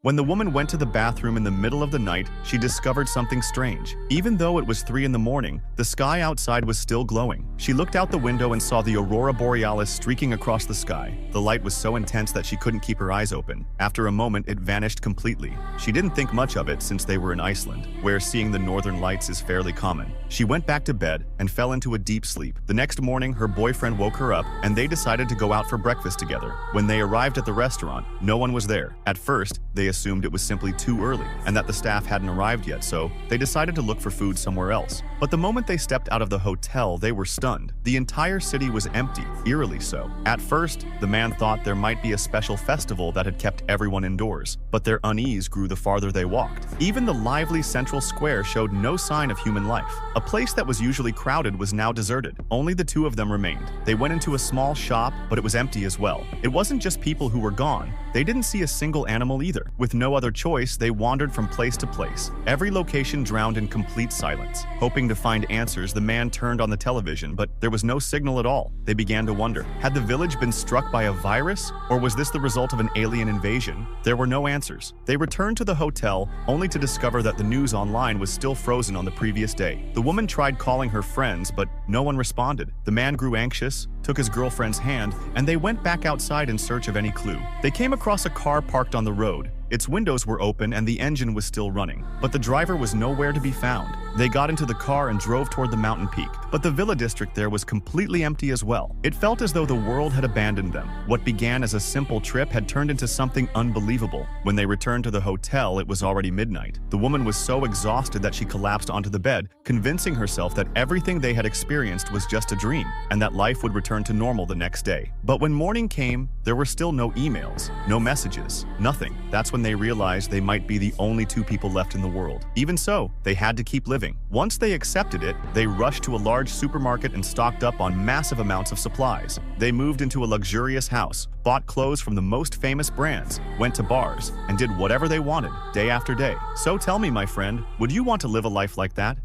When the woman went to the bathroom in the middle of the night, she discovered something strange. Even though it was 3 in the morning, the sky outside was still glowing. She looked out the window and saw the aurora borealis streaking across the sky. The light was so intense that she couldn't keep her eyes open. After a moment, it vanished completely. She didn't think much of it since they were in Iceland, where seeing the northern lights is fairly common. She went back to bed and fell into a deep sleep. The next morning, her boyfriend woke her up and they decided to go out for breakfast together. When they arrived at the restaurant, no one was there. At first, they assumed it was simply too early and that the staff hadn't arrived yet, so they decided to look for food somewhere else. But the moment they stepped out of the hotel, they were stunned. The entire city was empty, eerily so. At first, the man thought there might be a special festival that had kept everyone indoors, but their unease grew the farther they walked. Even the lively central square showed no sign of human life. A place that was usually crowded was now deserted. Only the two of them remained. They went into a small shop, but it was empty as well. It wasn't just people who were gone. They didn't see a single animal either. With no other choice, they wandered from place to place. Every location drowned in complete silence. Hoping to find answers, the man turned on the television, but there was no signal at all. They began to wonder, had the village been struck by a virus, or was this the result of an alien invasion? There were no answers. They returned to the hotel, only to discover that the news online was still frozen on the previous day. The woman tried calling her friends, but no one responded. The man grew anxious, took his girlfriend's hand, and they went back outside in search of any clue. They came across a car parked on the road. Its windows were open and the engine was still running, but the driver was nowhere to be found. They got into the car and drove toward the mountain peak, but the villa district there was completely empty as well. It felt as though the world had abandoned them. What began as a simple trip had turned into something unbelievable. When they returned to the hotel, it was already midnight. The woman was so exhausted that she collapsed onto the bed, convincing herself that everything they had experienced was just a dream, and that life would return to normal the next day. But when morning came, there were still no emails, no messages, nothing. That's when they realized they might be the only two people left in the world. Even so, they had to keep living. Once they accepted it, they rushed to a large supermarket and stocked up on massive amounts of supplies. They moved into a luxurious house, bought clothes from the most famous brands, went to bars, and did whatever they wanted, day after day. So tell me, my friend, would you want to live a life like that?